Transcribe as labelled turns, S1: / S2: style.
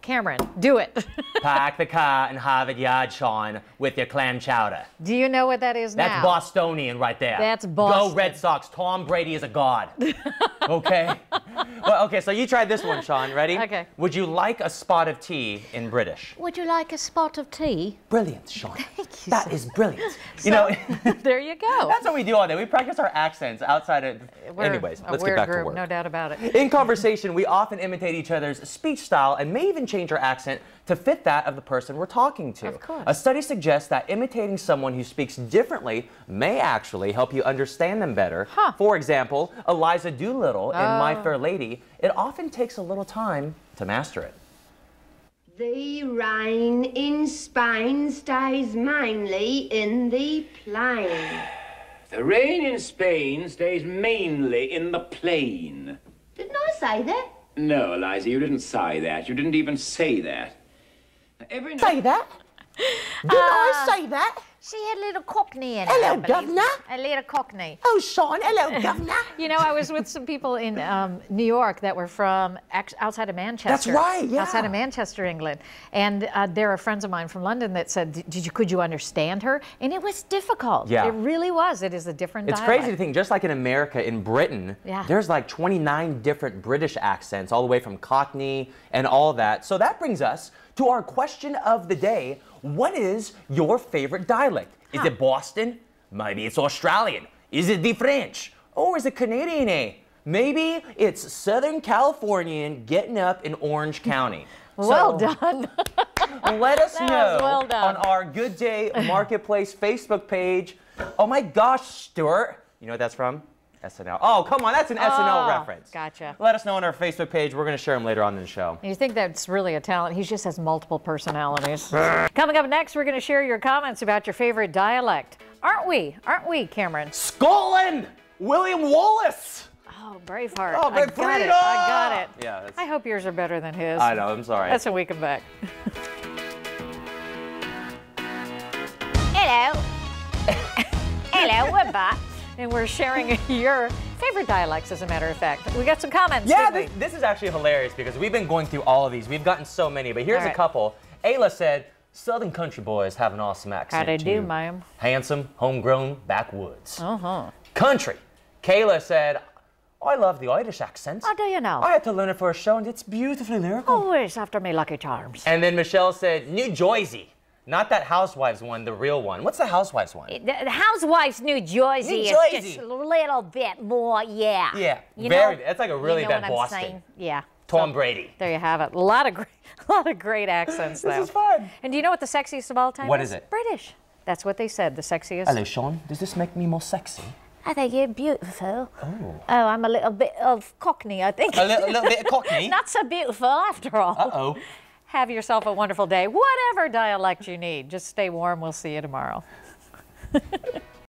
S1: Cameron, do it.
S2: Park the car and Harvard Yard, Sean, with your clam chowder.
S1: Do you know what that is now?
S2: That's Bostonian right there.
S1: That's Boston.
S2: Go Red Sox. Tom Brady is a god. Okay? Well, okay, so you tried this one, Sean. Ready?
S1: Okay.
S2: Would you like a spot of tea in British?
S1: Would you like a spot of tea?
S2: Brilliant, Sean.
S1: Thank you.
S2: That is brilliant.
S1: So,
S2: You know,
S1: there you go.
S2: that's what we do all day. We practice our accents outside of... Anyways, let's get back to work.
S1: No doubt about it.
S2: In conversation, we often imitate each other's speech style and may even change our accent to fit that of the person we're talking to.
S1: Of course.
S2: A study suggests that imitating someone who speaks differently may actually help you understand them better.
S1: Huh.
S2: For example, Eliza Doolittle in My Fair Lady, it often takes a little time to master it.
S3: The rain in Spain stays mainly in the plain.
S4: The rain in Spain stays mainly in the plain.
S3: Didn't I say that?
S4: No, Eliza, you didn't say that. You didn't even say that. Every
S5: Say that? Didn't I say that?
S1: She had a little cockney in it.
S5: Hello,
S1: I believe.
S5: Governor.
S1: A little cockney.
S5: Oh, Sean, hello, Governor.
S1: You know, I was with some people in New York that were from outside of Manchester.
S5: That's right, yeah.
S1: Outside of Manchester, England. And there are friends of mine from London that said, could you understand her? And it was difficult.
S2: Yeah.
S1: It really was. It is a different
S2: It's
S1: dialect.
S2: crazy to think, just like in America, in Britain,
S1: Yeah.
S2: there's like 29 different British accents, all the way from Cockney and all that. So that brings us to our question of the day. What is your favorite dialect? Is it Boston? Maybe it's Australian. Is it the French? Or is it Canadian? Eh? Maybe it's Southern Californian getting up in Orange County.
S1: Well
S2: So,
S1: done.
S2: let us
S1: That
S2: know
S1: was well done.
S2: on our Good Day Marketplace Facebook page. Oh my gosh, Stuart. You know what that's from? SNL. Oh, come on, that's an SNL reference.
S1: Gotcha.
S2: Let us know on our Facebook page. We're going to share them later on in the show.
S1: You think that's really a talent? He just has multiple personalities. Coming up next, we're going to share your comments about your favorite dialect. Aren't we? Aren't we, Cameron?
S2: Scotland! William Wallace!
S1: Oh, Braveheart.
S2: Oh,
S1: I got it.
S2: freedom!
S1: I got it.
S2: Yeah, that's...
S1: I hope yours are better than his.
S2: I know, I'm sorry.
S1: That's when we come back. Hello. Hello, we're back. And we're sharing your favorite dialects, as a matter of fact. We got some comments,
S2: Yeah,
S1: didn't we?
S2: this is actually hilarious because we've been going through all of these. We've gotten so many, but here's
S1: All
S2: a
S1: right.
S2: couple. Ayla said, Southern country boys have an awesome accent.
S1: How they do,
S2: too.
S1: ma'am?
S2: Handsome, homegrown, backwoods.
S1: Uh-huh.
S2: Country. Kayla said, I love the Irish accent.
S1: How do you know?
S2: I had to learn it for a show, and it's beautifully lyrical.
S1: Always after me Lucky Charms.
S2: And then Michelle said, New Jersey. Not that Housewives one, the real one. What's the Housewives one?
S6: The Housewives New Jersey
S2: New
S6: is
S2: Jersey.
S6: just a little bit more, yeah.
S2: Yeah,
S6: You
S2: very.
S6: know-
S2: That's like a really
S6: you know
S2: bad
S6: what I'm
S2: Boston.
S6: saying? Yeah.
S2: Tom Brady.
S1: There you have it. A lot of great accents, though.
S2: This is fun.
S1: And do you know what the sexiest of all time
S2: What
S1: is?
S2: is it?
S1: British. That's what they said, the sexiest.
S2: Hello, Sean. Does this make me more sexy?
S6: I think you're beautiful. Oh, I'm a little bit of Cockney, I think.
S2: A little bit of Cockney?
S6: Not so beautiful after all.
S2: Uh-oh.
S1: Have yourself a wonderful day. Whatever dialect you need. Just stay warm. We'll see you tomorrow.